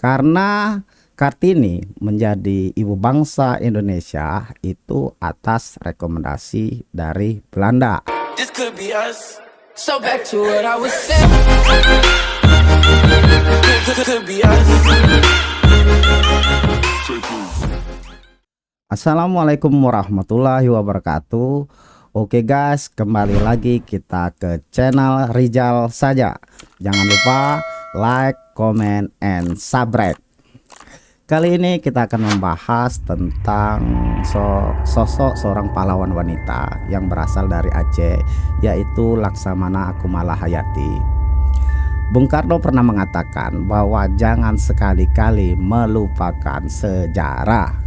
Karena Kartini menjadi ibu bangsa Indonesia itu atas rekomendasi dari Belanda. This could be us. So back to what I was saying. Could be us. Assalamualaikum warahmatullahi wabarakatuh. Oke guys, kembali lagi kita ke channel Rizal saja. Jangan lupa like, comment, and subscribe. Kali ini kita akan membahas tentang sosok seorang pahlawan wanita yang berasal dari Aceh, yaitu Laksamana Kumala Hayati. Bung Karno pernah mengatakan bahwa jangan sekali-kali melupakan sejarah.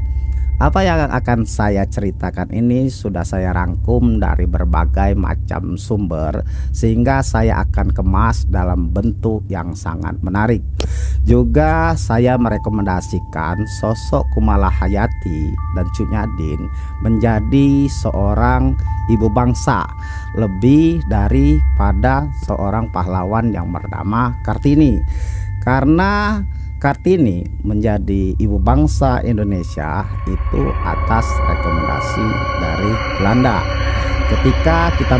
Apa yang akan saya ceritakan ini sudah saya rangkum dari berbagai macam sumber, sehingga saya akan kemas dalam bentuk yang sangat menarik. Juga saya merekomendasikan sosok Kumala Hayati dan Cut Nyak menjadi seorang ibu bangsa, lebih daripada seorang pahlawan yang bernama Kartini. Karena Kartini menjadi ibu bangsa Indonesia itu atas rekomendasi dari Belanda. Ketika kita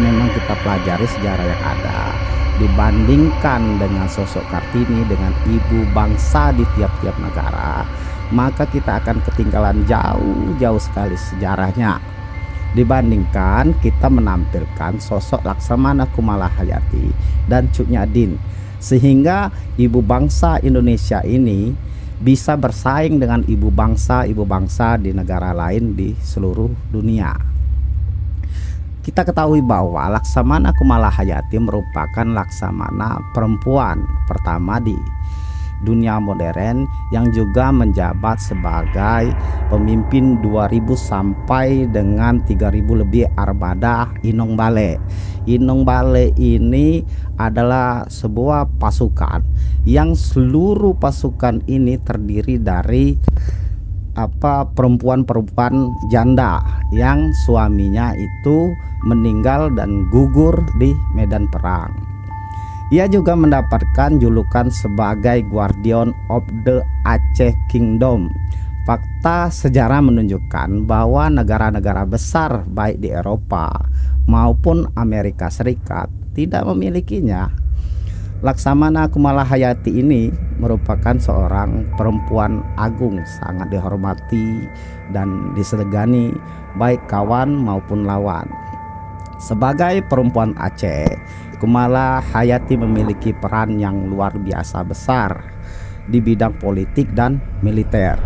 pelajari sejarah yang ada, dibandingkan dengan sosok Kartini dengan ibu bangsa di tiap-tiap negara, maka kita akan ketinggalan jauh sekali sejarahnya. Dibandingkan kita menampilkan sosok Laksamana Kumala Hayati dan Cut Nyak, sehingga ibu bangsa Indonesia ini bisa bersaing dengan ibu bangsa di negara lain di seluruh dunia. Kita ketahui bahwa Laksamana Kumala Hayati merupakan laksamana perempuan pertama di dunia modern yang juga menjabat sebagai pemimpin 2000 sampai dengan 3000 lebih armada Inong Bale. Inong Bale ini adalah sebuah pasukan yang seluruh pasukan ini terdiri dari perempuan-perempuan janda yang suaminya itu meninggal dan gugur di medan perang. Ia juga mendapatkan julukan sebagai Guardian of the Aceh Kingdom. Fakta sejarah menunjukkan bahwa negara-negara besar baik di Eropa maupun Amerika Serikat tidak memilikinya. Laksamana Kumala Hayati ini merupakan seorang perempuan agung, sangat dihormati dan disegani baik kawan maupun lawan. Sebagai perempuan Aceh, Kumala Hayati memiliki peran yang luar biasa besar di bidang politik dan militer.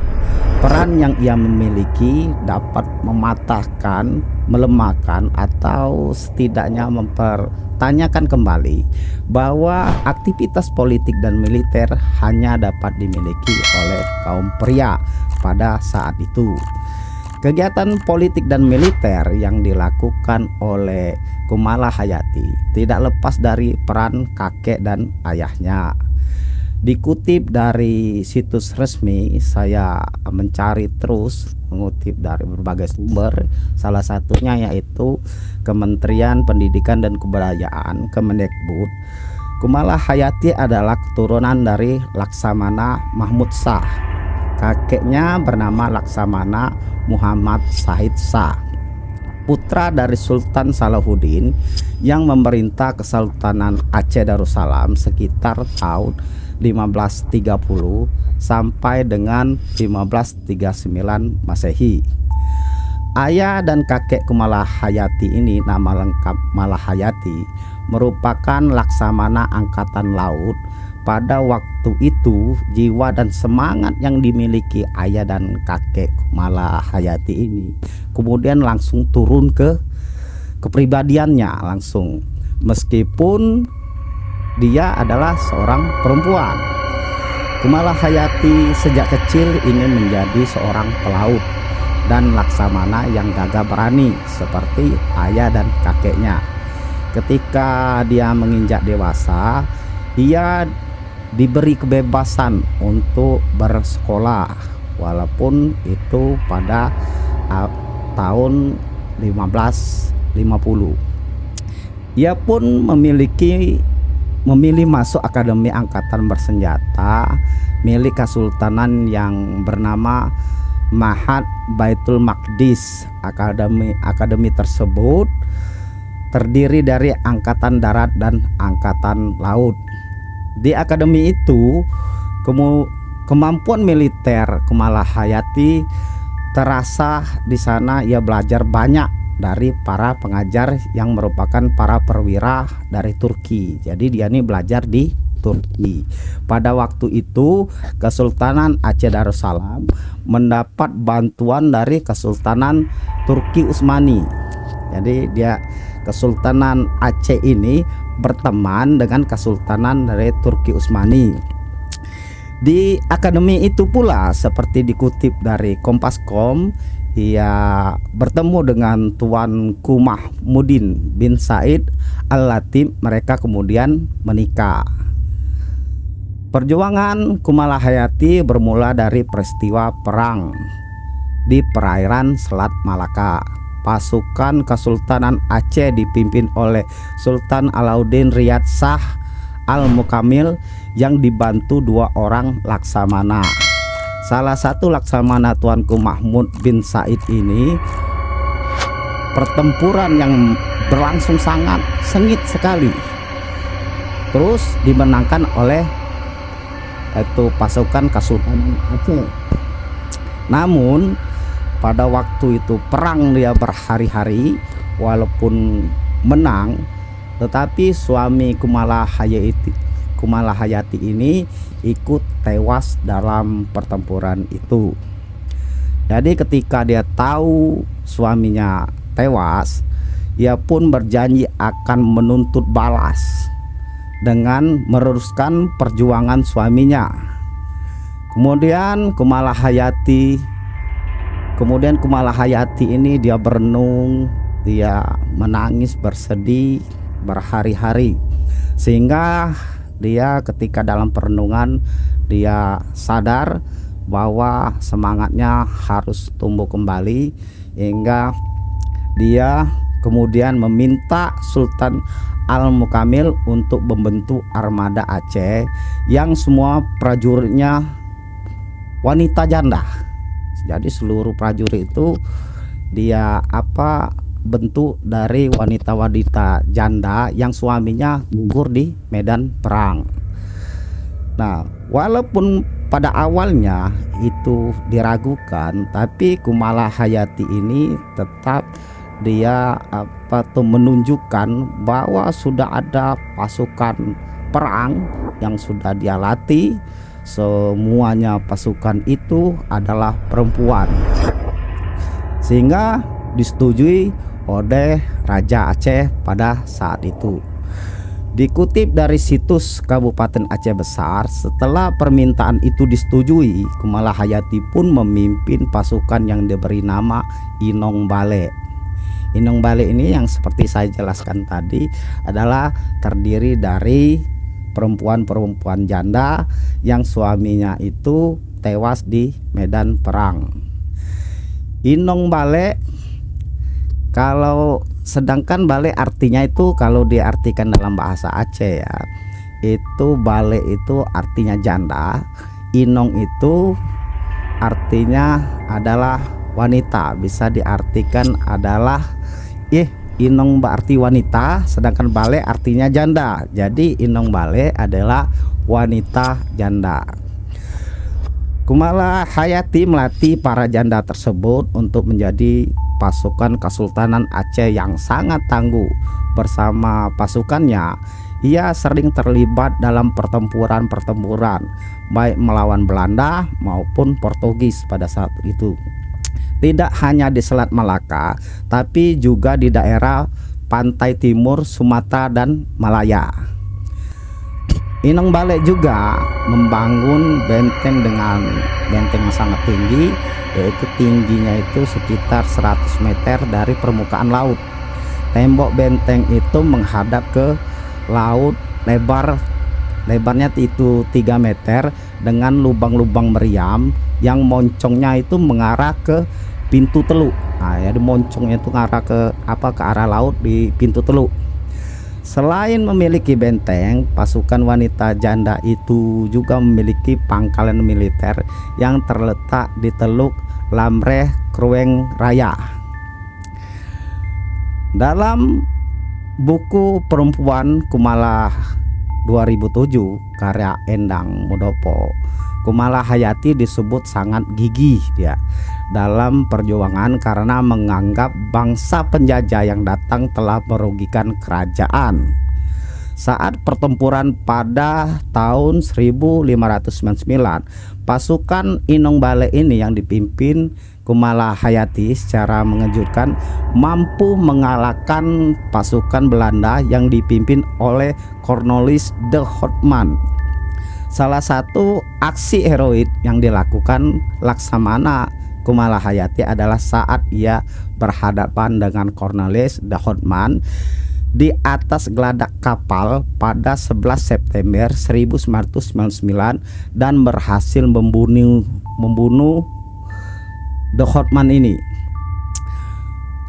Peran yang ia miliki dapat mematahkan, melemahkan, atau setidaknya mempertanyakan kembali bahwa aktivitas politik dan militer hanya dapat dimiliki oleh kaum pria pada saat itu. Kegiatan politik dan militer yang dilakukan oleh Kumala Hayati tidak lepas dari peran kakek dan ayahnya. Dikutip dari situs resmi, saya mencari terus mengutip dari berbagai sumber, salah satunya yaitu Kementerian Pendidikan dan Kebudayaan Kemendikbud. Kumala Hayati adalah keturunan dari Laksamana Mahmud Shah. Kakeknya bernama Laksamana Muhammad Syahid Shah, putra dari Sultan Salahuddin yang memerintah Kesultanan Aceh Darussalam sekitar tahun 1530 sampai dengan 1539 Masehi. Ayah dan kakek Kumala Hayati ini, nama lengkap Malahayati, merupakan laksamana angkatan laut. Pada waktu itu jiwa dan semangat yang dimiliki ayah dan kakek Kumala Hayati ini kemudian langsung turun ke kepribadiannya langsung, meskipun dia adalah seorang perempuan. Kumala Hayati sejak kecil ingin menjadi seorang pelaut dan laksamana yang gagah berani seperti ayah dan kakeknya. Ketika dia menginjak dewasa, ia diberi kebebasan untuk bersekolah, walaupun itu pada tahun 1550. Ia pun memilih masuk Akademi Angkatan Bersenjata milik Kesultanan yang bernama Ma'had Baitul Maqdis. Akademi tersebut terdiri dari angkatan darat dan angkatan laut. Di akademi itu kemampuan militer Kumalahayati terasa. Di sana ia belajar banyak dari para pengajar yang merupakan para perwira dari Turki. Jadi dia ini belajar di Turki. Pada waktu itu Kesultanan Aceh Darussalam mendapat bantuan dari Kesultanan Turki Utsmani. Jadi dia Kesultanan Aceh ini berteman dengan Kesultanan dari Turki Utsmani. Di akademi itu pula, seperti dikutip dari Kompas.com, ia bertemu dengan Tuanku Mahmudin bin Said Al-Latif. Mereka kemudian menikah. Perjuangan Kumalahayati bermula dari peristiwa perang di perairan Selat Malaka. Pasukan Kesultanan Aceh dipimpin oleh Sultan Alauddin Riyad Shah Al-Mukamil yang dibantu 2 orang laksamana. Salah satu laksamana Tuanku Mahmud bin Said ini, pertempuran yang berlangsung sangat sengit sekali, terus dimenangkan oleh pasukan Kesultanan Aceh. Namun pada waktu itu perang dia berhari-hari, walaupun menang, tetapi suami Kumalahayati ini ikut tewas dalam pertempuran itu. Jadi ketika dia tahu suaminya tewas, ia pun berjanji akan menuntut balas dengan meneruskan perjuangan suaminya. Kemudian Kumalahayati ini dia berenung, dia menangis bersedih berhari-hari, sehingga dia ketika dalam perenungan dia sadar bahwa semangatnya harus tumbuh kembali, hingga dia kemudian meminta Sultan Al-Mukamil untuk membentuk armada Aceh yang semua prajuritnya wanita janda. Jadi seluruh prajurit itu dia bentuk dari wanita-wanita janda yang suaminya gugur di medan perang. Nah, walaupun pada awalnya itu diragukan, tapi Kumalahayati ini tetap dia menunjukkan bahwa sudah ada pasukan perang yang sudah dia latih. Semuanya pasukan itu adalah perempuan, sehingga disetujui oleh Raja Aceh pada saat itu. Dikutip dari situs Kabupaten Aceh Besar, setelah permintaan itu disetujui, Kumalahayati pun memimpin pasukan yang diberi nama Inong Bale. Inong Bale ini yang seperti saya jelaskan tadi adalah terdiri dari perempuan-perempuan janda yang suaminya itu tewas di medan perang. Inong Bale, sedangkan Bale artinya itu kalau diartikan dalam bahasa Aceh ya, itu Bale itu artinya janda, Inong itu artinya adalah wanita, bisa diartikan adalah Inong berarti wanita, sedangkan Bale artinya janda. Jadi Inong Bale adalah wanita janda. Kumalahayati melatih para janda tersebut untuk menjadi pasukan Kesultanan Aceh yang sangat tangguh. Bersama pasukannya, ia sering terlibat dalam pertempuran baik melawan Belanda maupun Portugis pada saat itu. Tidak hanya di Selat Malaka, tapi juga di daerah pantai timur Sumatera dan Malaya. Inong Bale juga membangun benteng dengan benteng yang sangat tinggi, yaitu tingginya itu sekitar 100 meter dari permukaan laut. Tembok benteng itu menghadap ke laut, lebarnya itu 3 meter dengan lubang-lubang meriam yang moncongnya itu mengarah ke pintu teluk. Nah, jadi moncongnya itu mengarah ke arah laut di pintu teluk. Selain memiliki benteng, pasukan wanita janda itu juga memiliki pangkalan militer yang terletak di Teluk Lamreh, Krueng Raya. Dalam buku Perempuan Kumala 2007 karya Endang Mudopo, Kumala Hayati disebut sangat gigih ya dalam perjuangan karena menganggap bangsa penjajah yang datang telah merugikan kerajaan. Saat pertempuran pada tahun 1599, pasukan Inong Bale ini yang dipimpin Kumala Hayati secara mengejutkan mampu mengalahkan pasukan Belanda yang dipimpin oleh Cornelis de Houtman. Salah satu aksi heroik yang dilakukan Laksamana Kumala Hayati adalah saat ia berhadapan dengan Cornelis de Houtman di atas geladak kapal pada 11 September 1999 dan berhasil membunuh de Houtman ini.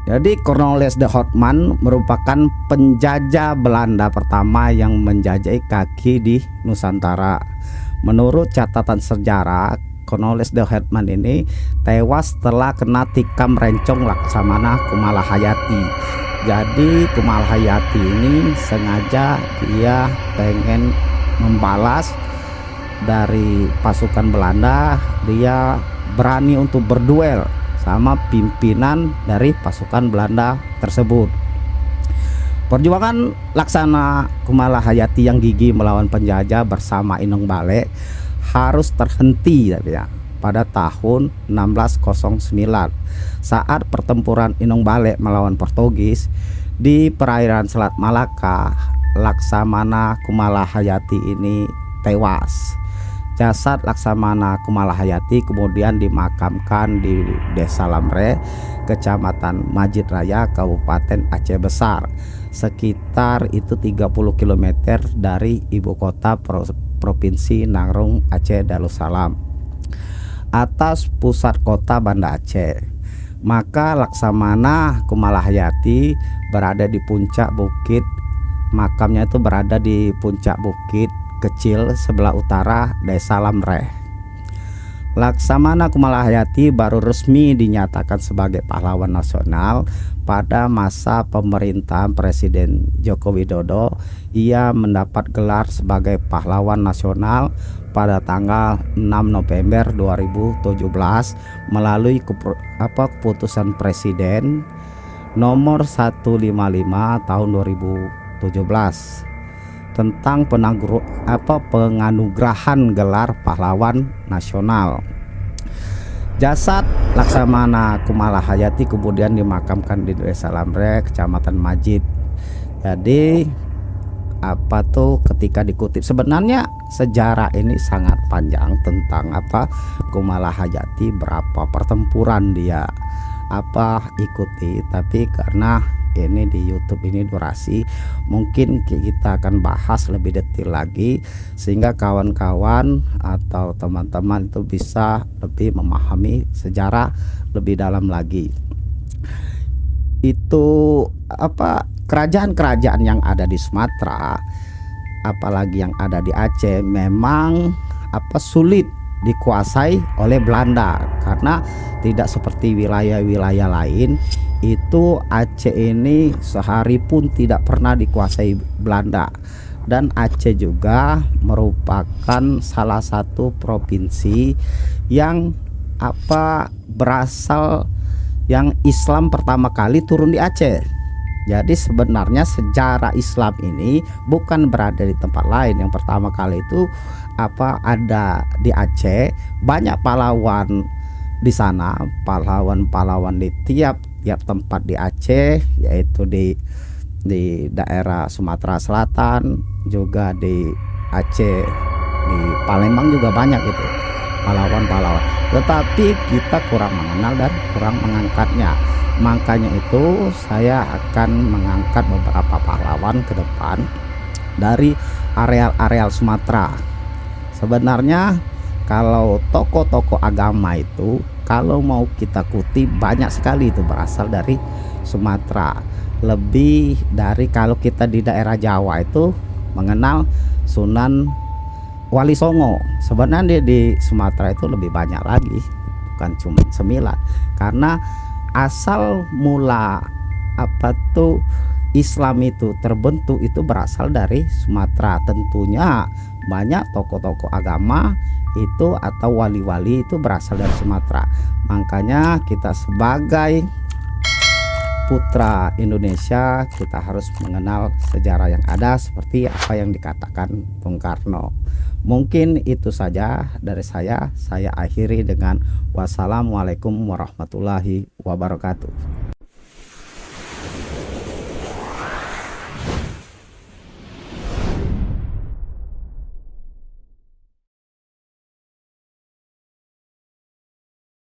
Jadi Cornelis de Houtman merupakan penjajah Belanda pertama yang menjajahi kaki di Nusantara. Menurut catatan sejarah, Cornelis de Houtman ini tewas setelah kena tikam rencong Laksamana Kumala Hayati. Jadi Kumala Hayati ini sengaja dia pengen membalas dari pasukan Belanda, dia berani untuk berduel sama pimpinan dari pasukan Belanda tersebut. Perjuangan Laksana Kumala Hayati yang gigih melawan penjajah bersama Inong Bale harus terhenti ya, pada tahun 1609 saat pertempuran Inong Bale melawan Portugis di perairan Selat Malaka. Laksamana Kumala Hayati ini tewas. Jasad Laksamana Kumala Hayati kemudian dimakamkan di Desa Lamre, Kecamatan Majid Raya, Kabupaten Aceh Besar, sekitar itu 30 km dari ibu kota Provinsi Nangrung Aceh Darussalam, atas pusat kota Banda Aceh. Maka Laksamana Kumala Hayati berada di puncak bukit, makamnya itu berada di puncak bukit kecil sebelah utara Desa Lamreh. Laksamana Kumala Hayati baru resmi dinyatakan sebagai pahlawan nasional pada masa pemerintahan Presiden Joko Widodo. Ia mendapat gelar sebagai pahlawan nasional pada tanggal 6 November 2017 melalui keputusan Presiden nomor 155 tahun 2017 tentang penganugerahan gelar pahlawan nasional. Jasad Laksamana Kumala Hayati kemudian dimakamkan di Desa Lamre, Kecamatan Majid. Jadi ketika dikutip, sebenarnya sejarah ini sangat panjang tentang Kumala Hayati, berapa pertempuran dia ikuti, tapi karena ini di YouTube ini durasi, mungkin kita akan bahas lebih detail lagi sehingga kawan-kawan atau teman-teman itu bisa lebih memahami sejarah lebih dalam lagi. Itu kerajaan-kerajaan yang ada di Sumatera, apalagi yang ada di Aceh, memang sulit dikuasai oleh Belanda karena tidak seperti wilayah-wilayah lain. Itu Aceh ini sehari pun tidak pernah dikuasai Belanda, dan Aceh juga merupakan salah satu provinsi yang berasal yang Islam pertama kali turun di Aceh. Jadi sebenarnya sejarah Islam ini bukan berada di tempat lain. Yang pertama kali itu ada di Aceh. Banyak pahlawan di sana, pahlawan-pahlawan di tiap tempat di Aceh, yaitu di daerah Sumatera Selatan, juga di Aceh, di Palembang juga banyak itu pahlawan-pahlawan. Tetapi kita kurang mengenal dan kurang mengangkatnya. Makanya itu saya akan mengangkat beberapa pahlawan ke depan dari areal-areal Sumatera. Sebenarnya kalau tokoh-tokoh agama itu, kalau mau kita kutip, banyak sekali itu berasal dari Sumatera. lebih dari kalau kita di daerah Jawa itu mengenal Sunan Wali Songo. Sebenarnya di Sumatera itu lebih banyak lagi, bukan cuma 9, karena asal mula apa tuh Islam itu terbentuk itu berasal dari Sumatera. Tentunya banyak tokoh-tokoh agama itu atau wali-wali itu berasal dari Sumatera. Makanya kita sebagai putra Indonesia kita harus mengenal sejarah yang ada seperti apa yang dikatakan Bung Karno. Mungkin itu saja dari saya akhiri dengan wassalamualaikum warahmatullahi wabarakatuh.